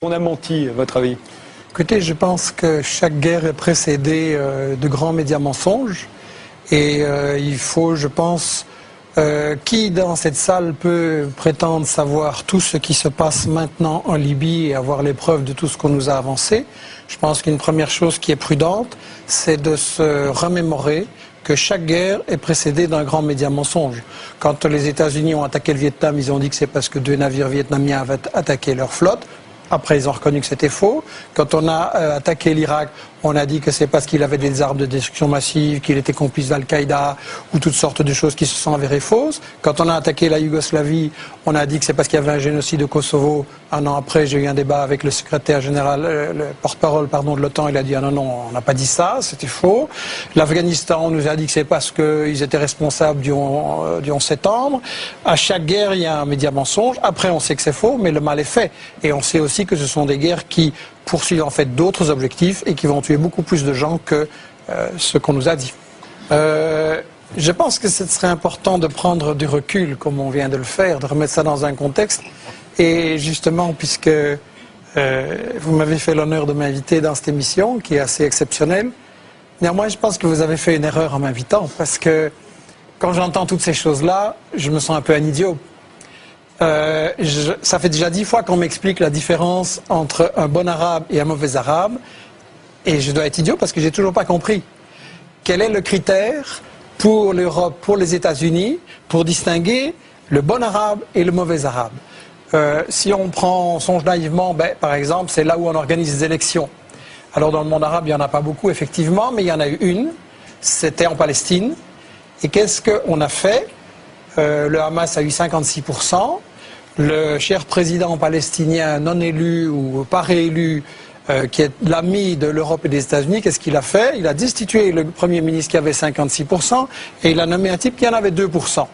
On a menti, à votre avis? Écoutez, je pense que chaque guerre est précédée de grands médias mensonges. Et il faut, je pense, qui dans cette salle peut prétendre savoir tout ce qui se passe maintenant en Libye et avoir les preuves de tout ce qu'on nous a avancé. Je pense qu'une première chose qui est prudente, c'est de se remémorer que chaque guerre est précédée d'un grand média mensonge. Quand les États-Unis ont attaqué le Vietnam, ils ont dit que c'est parce que 2 navires vietnamiens avaient attaqué leur flotte. Après, ils ont reconnu que c'était faux. Quand on a attaqué l'Irak, on a dit que c'est parce qu'il avait des armes de destruction massive, qu'il était complice d'Al-Qaïda, ou toutes sortes de choses qui se sont avérées fausses. Quand on a attaqué la Yougoslavie, on a dit que c'est parce qu'il y avait un génocide au Kosovo. Un an après, j'ai eu un débat avec le secrétaire général, le porte-parole de l'OTAN. Il a dit ah non, on n'a pas dit ça, c'était faux. L'Afghanistan, on nous a dit que c'est parce qu'ils étaient responsables du 11 septembre. À chaque guerre, il y a un média mensonge. Après, on sait que c'est faux, mais le mal est fait. Et on sait aussi que ce sont des guerres qui poursuivent en fait d'autres objectifs et qui vont tuer beaucoup plus de gens que ce qu'on nous a dit. Je pense que ce serait important de prendre du recul, comme on vient de le faire, de remettre ça dans un contexte. Et justement, puisque vous m'avez fait l'honneur de m'inviter dans cette émission, qui est assez exceptionnelle, néanmoins, je pense que vous avez fait une erreur en m'invitant, parce que quand j'entends toutes ces choses-là, je me sens un peu un idiot. Ça fait déjà 10 fois qu'on m'explique la différence entre un bon arabe et un mauvais arabe, et je dois être idiot parce que j'ai toujours pas compris. Quel est le critère pour l'Europe, pour les États-Unis, pour distinguer le bon arabe et le mauvais arabe? Si on songe naïvement, par exemple, c'est là où on organise des élections. Alors dans le monde arabe, il n'y en a pas beaucoup, effectivement, mais il y en a eu une, c'était en Palestine. Et qu'est-ce qu'on a fait? Le Hamas a eu 56%. Le cher président palestinien non élu ou pas réélu, qui est l'ami de l'Europe et des États-Unis, qu'est-ce qu'il a fait? Il a destitué le Premier ministre qui avait 56% et il a nommé un type qui en avait 2%.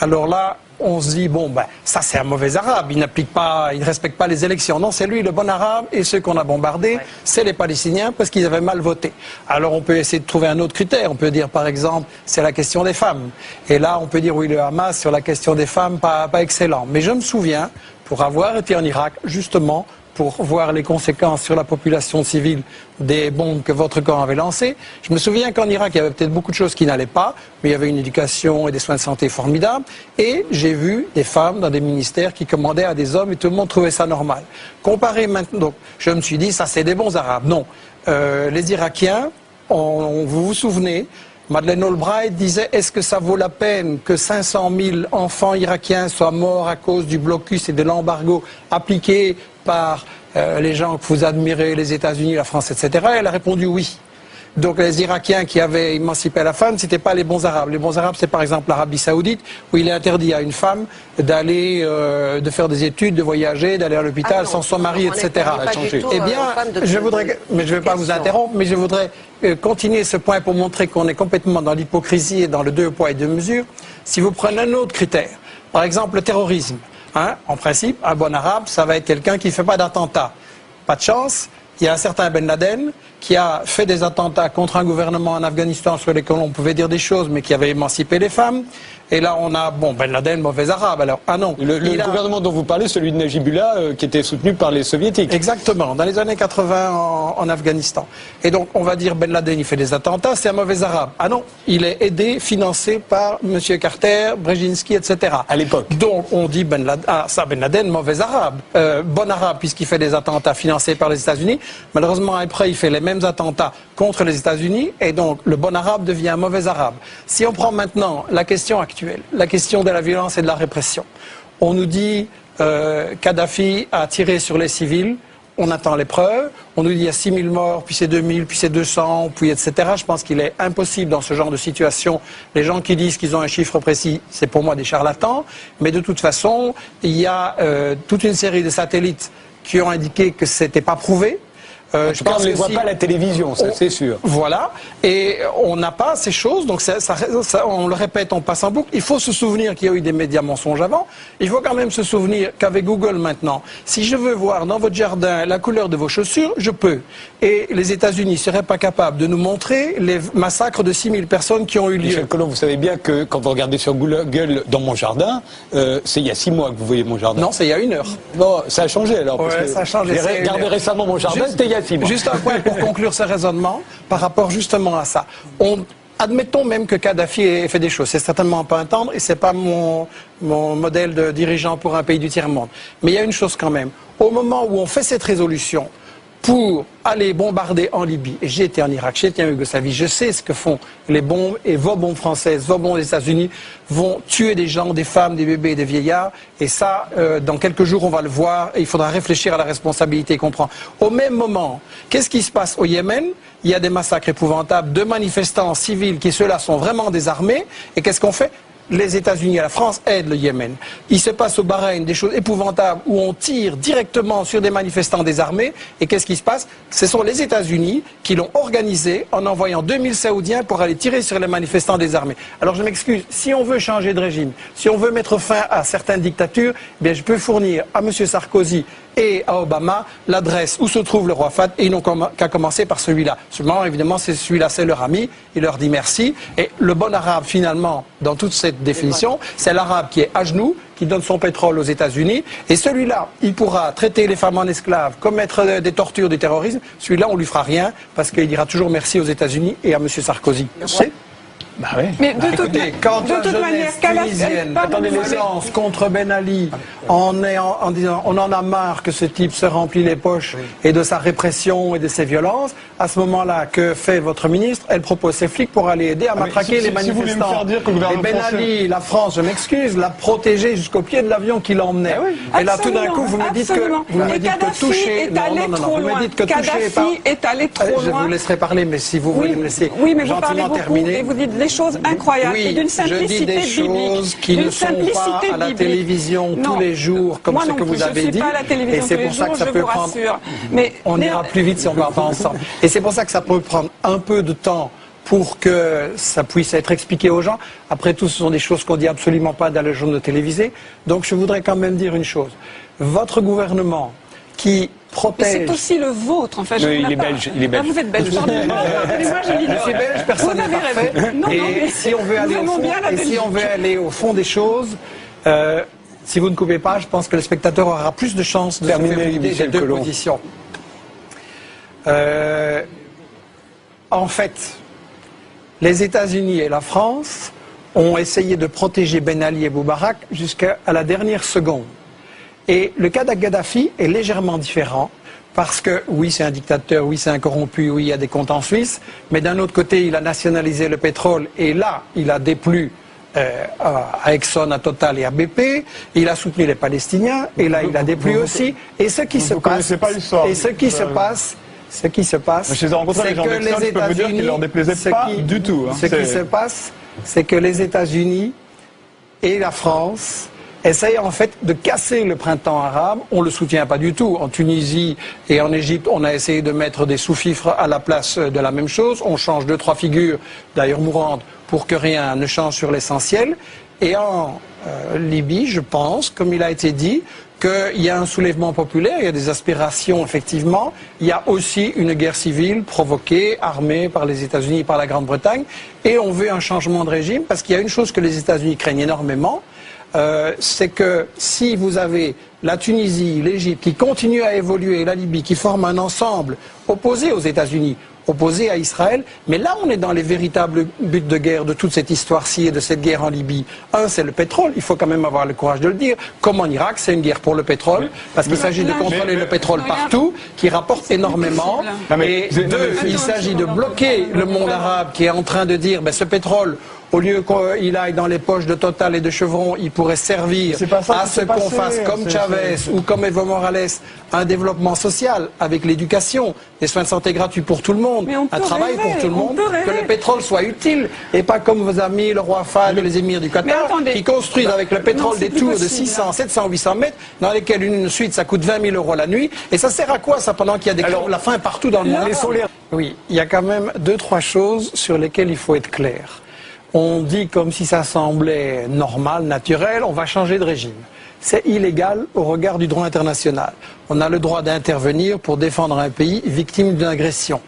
Alors là, on se dit, bon, ça c'est un mauvais arabe, il ne respecte pas les élections. Non, c'est lui le bon arabe, et ceux qu'on a bombardés, c'est les Palestiniens parce qu'ils avaient mal voté. Alors on peut essayer de trouver un autre critère, on peut dire par exemple, c'est la question des femmes. Et là, on peut dire, oui, le Hamas, sur la question des femmes, pas excellent. Mais je me souviens, pour avoir été en Irak, justement, pour voir les conséquences sur la population civile des bombes que votre camp avait lancées. Je me souviens qu'en Irak, il y avait peut-être beaucoup de choses qui n'allaient pas, mais il y avait une éducation et des soins de santé formidables. Et j'ai vu des femmes dans des ministères qui commandaient à des hommes et tout le monde trouvait ça normal. Comparé maintenant, donc, je me suis dit, ça c'est des bons Arabes. Non. Les Irakiens, vous vous souvenez, Madeleine Albright disait, est-ce que ça vaut la peine que 500 000 enfants irakiens soient morts à cause du blocus et de l'embargo appliqué par les gens que vous admirez, les États-Unis, la France, etc. Elle a répondu oui. Donc les Irakiens qui avaient émancipé la femme, c'était pas les bons Arabes. Les bons Arabes, c'est par exemple l'Arabie Saoudite, où il est interdit à une femme d'aller, de faire des études, de voyager, d'aller à l'hôpital sans son mari, etc. Eh bien, je voudrais, mais je ne vais pas vous interrompre, mais je voudrais continuer ce point pour montrer qu'on est complètement dans l'hypocrisie et dans le deux poids et deux mesures. Si vous prenez un autre critère, par exemple le terrorisme, en principe, un bon arabe, ça va être quelqu'un qui ne fait pas d'attentat. Pas de chance, il y a un certain Ben Laden qui a fait des attentats contre un gouvernement en Afghanistan sur lesquels on pouvait dire des choses, mais qui avait émancipé les femmes. Et là, on a, Ben Laden, mauvais arabe. Alors, non. Le gouvernement dont vous parlez, celui de Najibullah, qui était soutenu par les soviétiques. Exactement, dans les années 80 en Afghanistan. Et donc, on va dire, Ben Laden, il fait des attentats, c'est un mauvais arabe. Ah non, il est aidé, financé par M. Carter, Brzezinski, etc. À l'époque. Donc, on dit Ben Laden, mauvais arabe. Bon arabe, puisqu'il fait des attentats financés par les États-Unis. Malheureusement, après, il fait les mêmes attentats contre les États-Unis. Et donc, le bon arabe devient un mauvais arabe. Si on prend maintenant la question actuelle, la question de la violence et de la répression. On nous dit Kadhafi a tiré sur les civils, on attend les preuves, on nous dit il y a 6 000 morts, puis c'est 2 000, puis c'est 200, puis etc. Je pense qu'il est impossible dans ce genre de situation. Les gens qui disent qu'ils ont un chiffre précis, c'est pour moi des charlatans, mais de toute façon, il y a toute une série de satellites qui ont indiqué que ce n'était pas prouvé. Je pense on ne les voit pas à la télévision, ça c'est sûr. Voilà, et on n'a pas ces choses, donc on le répète, on passe en boucle. Il faut se souvenir qu'il y a eu des médias mensonges avant. Il faut quand même se souvenir qu'avec Google maintenant, si je veux voir dans votre jardin la couleur de vos chaussures, je peux. Et les États-Unis ne seraient pas capables de nous montrer les massacres de 6000 personnes qui ont eu lieu. Michel Colomb, vous savez bien que quand vous regardez sur Google dans mon jardin, c'est il y a 6 mois que vous voyez mon jardin. Non, c'est il y a 1 heure. Non, ça a changé alors. Ouais, parce que ça a changé. J'ai regardé récemment mon jardin, c'était il y a 6 mois. Juste un point pour conclure ce raisonnement par rapport justement à ça. Admettons même que Kadhafi ait fait des choses. C'est certainement pas un tendre et c'est pas mon modèle de dirigeant pour un pays du tiers-monde. Mais il y a une chose quand même. Au moment où on fait cette résolution pour aller bombarder en Libye, et j'ai été en Irak, j'ai été en Yougoslavie, je sais ce que font les bombes, et vos bombes françaises, vos bombes des États-Unis vont tuer des gens, des femmes, des bébés, des vieillards, et ça, dans quelques jours, on va le voir, et il faudra réfléchir à la responsabilité qu'on prend. Au même moment, qu'est-ce qui se passe au Yémen? Il y a des massacres épouvantables de manifestants civils qui, ceux-là, sont vraiment désarmés, et qu'est-ce qu'on fait? Les États-Unis et la France aident le Yémen. Il se passe au Bahreïn des choses épouvantables où on tire directement sur des manifestants désarmés. Et qu'est-ce qui se passe? Ce sont les États-Unis qui l'ont organisé en envoyant 2000 Saoudiens pour aller tirer sur les manifestants désarmés. Alors je m'excuse, si on veut changer de régime, si on veut mettre fin à certaines dictatures, eh bien je peux fournir à M. Sarkozy et à Obama l'adresse où se trouve le roi Fahd, et ils n'ont qu'à commencer par celui-là. Seulement, évidemment, celui-là, c'est leur ami, il leur dit merci. Et le bon arabe, finalement, dans toute cette définition, c'est l'arabe qui est à genoux, qui donne son pétrole aux États-Unis, et celui-là, il pourra traiter les femmes en esclaves, commettre des tortures, du terrorisme. Celui-là, on lui fera rien, parce qu'il dira toujours merci aux États-Unis et à M. Sarkozy. C'est bah oui. Mais de toute jeunesse tunisienne lance contre Ben Ali en disant on en a marre que ce type se remplit les poches et de sa répression et de ses violences, à ce moment-là, que fait votre ministre? Elle propose ses flics pour aller aider à matraquer les manifestants. Et Ben Ali, la France, je m'excuse, l'a protégé jusqu'au pied de l'avion qui l'emmenait. Et là, tout d'un coup, vous me dites que toucher... Vous me dites que toucher est allé trop loin. Je vous laisserai parler, mais si vous voulez me laisser gentiment terminer... Des choses incroyables et d'une simplicité biblique. Je dis des choses qui ne sont pas à la télévision tous les jours, comme ce que vous avez dit. Et c'est pour ça que ça peut prendre... Mais on ira plus vite si on ne va pas ensemble. Et c'est pour ça que ça peut prendre un peu de temps pour que ça puisse être expliqué aux gens. Après tout, ce sont des choses qu'on ne dit absolument pas dans les journaux télévisés. Donc je voudrais quand même dire une chose. Votre gouvernement qui protège... Mais c'est aussi le vôtre, en fait. Oui, il est belge. Il est belge. Ah, vous êtes belge. Pardonnez-moi, je suis belge, personne n'est parfait. Et si on veut aller au fond des choses, si vous ne coupez pas, je pense que le spectateur aura plus de chances de terminer les deux positions. En fait, les États-Unis et la France ont essayé de protéger Ben Ali et Moubarak jusqu'à la dernière seconde. Et le cas d'Gaddafi est légèrement différent parce que, oui, c'est un dictateur, oui, c'est un corrompu, oui, il y a des comptes en Suisse, mais d'un autre côté, il a nationalisé le pétrole et là, il a déplu à Exxon, à Total et à BP, il a soutenu les Palestiniens et là, il a déplu aussi. Et ce qui se passe, c'est que les États-Unis, ce qui se passe, c'est que les États-Unis et la France essaye en fait de casser le printemps arabe. On ne le soutient pas du tout. En Tunisie et en Égypte, on a essayé de mettre des sous-fifres à la place de la même chose. On change 2-3 figures, d'ailleurs mourantes, pour que rien ne change sur l'essentiel. Et en Libye, je pense, comme il a été dit, qu'il y a un soulèvement populaire, il y a des aspirations, effectivement. Il y a aussi une guerre civile provoquée, armée par les États-Unis et par la Grande-Bretagne. Et on veut un changement de régime, parce qu'il y a une chose que les États-Unis craignent énormément, c'est que si vous avez la Tunisie, l'Égypte qui continuent à évoluer, la Libye qui forment un ensemble opposé aux États-Unis, opposé à Israël, mais là on est dans les véritables buts de guerre de toute cette histoire-ci et de cette guerre en Libye. Un, c'est le pétrole, il faut quand même avoir le courage de le dire, comme en Irak, c'est une guerre pour le pétrole, parce qu'il s'agit de contrôler le pétrole partout, qui rapporte énormément, et deux, il s'agit de bloquer le monde arabe qui est en train de dire, ben, ce pétrole, au lieu qu'il aille dans les poches de Total et de Chevron, il pourrait servir à ce qu'on fasse comme Chavez ou comme Evo Morales un développement social avec l'éducation, des soins de santé gratuits pour tout le monde, un travail pour tout le monde, que le pétrole soit utile et pas comme vos amis, le roi Fahd et les émirs du Qatar, qui construisent avec le pétrole des tours de 600, 700, 800 mètres dans lesquelles une suite ça coûte 20 000 € la nuit. Et ça sert à quoi ça pendant qu'il y a des crèves la faim partout dans le monde? Oui, il y a quand même 2-3 choses sur lesquelles il faut être clair. On dit comme si ça semblait normal, naturel, on va changer de régime. C'est illégal au regard du droit international. On a le droit d'intervenir pour défendre un pays victime d'une agression.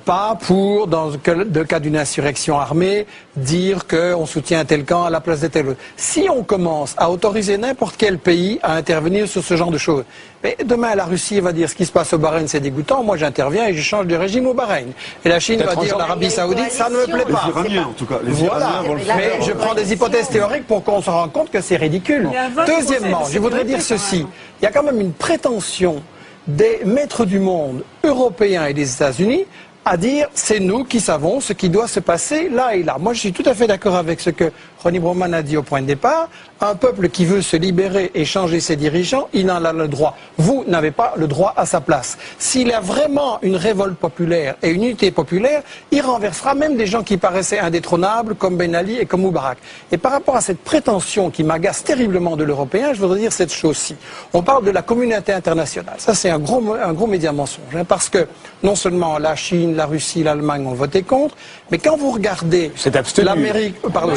Pas pour, dans le cas d'une insurrection armée, dire qu'on soutient tel camp à la place de tel autre. Si on commence à autoriser n'importe quel pays à intervenir sur ce genre de choses, mais demain la Russie va dire ce qui se passe au Bahreïn c'est dégoûtant, moi j'interviens et je change de régime au Bahreïn. Et la Chine va dire l'Arabie Saoudite ça ne me plaît pas. Les Iraniens en tout cas. Voilà, mais je prends des hypothèses théoriques pour qu'on se rende compte que c'est ridicule. Deuxièmement, je voudrais dire ceci, il y a quand même une prétention des maîtres du monde européens et des États-Unis à dire c'est nous qui savons ce qui doit se passer là et là. Moi je suis tout à fait d'accord avec ce que Ronnie Broman a dit au point de départ. Un peuple qui veut se libérer et changer ses dirigeants, il en a le droit. Vous n'avez pas le droit à sa place. S'il y a vraiment une révolte populaire et une unité populaire, il renversera même des gens qui paraissaient indétrônables comme Ben Ali et comme Moubarak. Et par rapport à cette prétention qui m'agace terriblement de l'Européen, je voudrais dire cette chose-ci. On parle de la communauté internationale. Ça c'est un gros média mensonge. Parce que non seulement la Chine, la Russie, l'Allemagne ont voté contre, mais quand vous regardez l'Amérique... Pardon,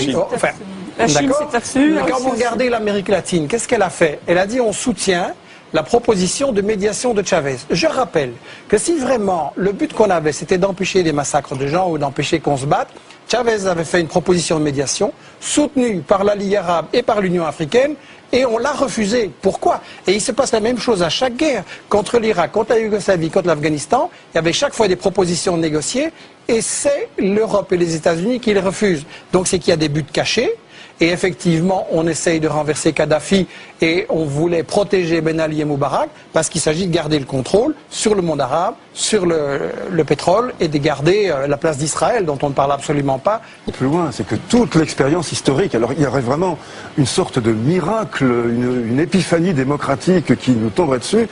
la Chine s'est abstenue. Quand vous regardez l'Amérique latine, qu'est-ce qu'elle a fait? Elle a dit on soutient la proposition de médiation de Chavez. Je rappelle que si vraiment le but qu'on avait c'était d'empêcher des massacres de gens ou d'empêcher qu'on se batte, Chavez avait fait une proposition de médiation soutenue par la Ligue arabe et par l'Union africaine et on l'a refusé. Pourquoi? Et il se passe la même chose à chaque guerre. Contre l'Irak, contre la Yougoslavie, contre l'Afghanistan, il y avait chaque fois des propositions négociées et c'est l'Europe et les États-Unis qui les refusent. Donc c'est qu'il y a des buts cachés. Et effectivement, on essaye de renverser Kadhafi et on voulait protéger Ben Ali et Moubarak parce qu'il s'agit de garder le contrôle sur le monde arabe, sur le pétrole et de garder la place d'Israël dont on ne parle absolument pas. Plus loin, c'est que toute l'expérience historique, alors il y aurait vraiment une sorte de miracle, une épiphanie démocratique qui nous tomberait dessus.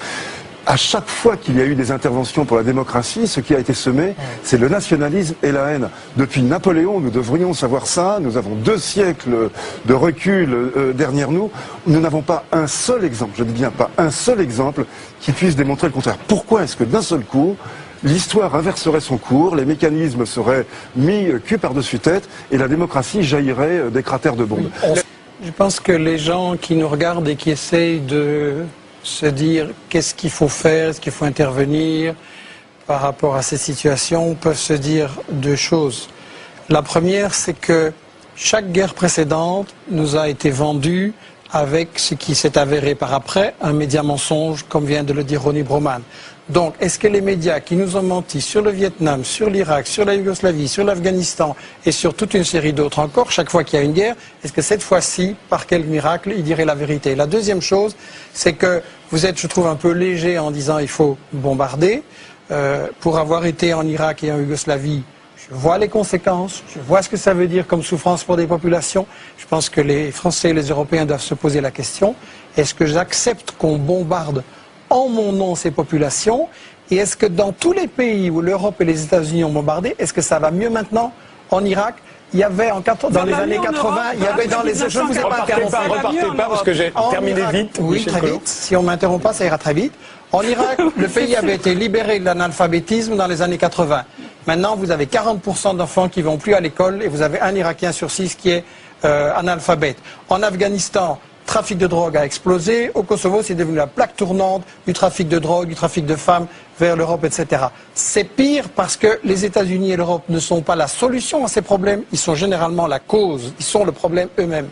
À chaque fois qu'il y a eu des interventions pour la démocratie, ce qui a été semé, c'est le nationalisme et la haine. Depuis Napoléon, nous devrions savoir ça. Nous avons 2 siècles de recul derrière nous. Nous n'avons pas un seul exemple, je dis bien pas un seul exemple, qui puisse démontrer le contraire. Pourquoi est-ce que d'un seul coup, l'histoire inverserait son cours, les mécanismes seraient mis cul par-dessus tête et la démocratie jaillirait des cratères de bombes? Je pense que les gens qui nous regardent et qui essayent de se dire qu'est-ce qu'il faut faire, est-ce qu'il faut intervenir par rapport à ces situations, peuvent se dire 2 choses. La première, c'est que chaque guerre précédente nous a été vendue avec ce qui s'est avéré par après, un média mensonge, comme vient de le dire Ronnie Broman. Donc, est-ce que les médias qui nous ont menti sur le Vietnam, sur l'Irak, sur la Yougoslavie, sur l'Afghanistan et sur toute une série d'autres encore, chaque fois qu'il y a une guerre, est-ce que cette fois-ci, par quel miracle, ils diraient la vérité? La deuxième chose, c'est que vous êtes, je trouve, un peu léger en disant il faut bombarder. Pour avoir été en Irak et en Yougoslavie, je vois les conséquences, je vois ce que ça veut dire comme souffrance pour des populations. Je pense que les Français et les Européens doivent se poser la question, est-ce que j'accepte qu'on bombarde en mon nom ces populations, et est-ce que dans tous les pays où l'Europe et les États-Unis ont bombardé, est-ce que ça va mieux maintenant? En Irak, il y avait dans les années 80, il y avait dans les... Je ne vous ai pas interrompu. Repartez pas parce que j'ai terminé vite. Oui, très vite. Si on ne m'interrompt pas, ça ira très vite. En Irak, le pays avait été libéré de l'analphabétisme dans les années 80. Maintenant, vous avez 40% d'enfants qui ne vont plus à l'école et vous avez un Irakien sur 6 qui est analphabète. En Afghanistan, le trafic de drogue a explosé. Au Kosovo, c'est devenu la plaque tournante du trafic de drogue, du trafic de femmes vers l'Europe, etc. C'est pire parce que les États-Unis et l'Europe ne sont pas la solution à ces problèmes. Ils sont généralement la cause. Ils sont le problème eux-mêmes.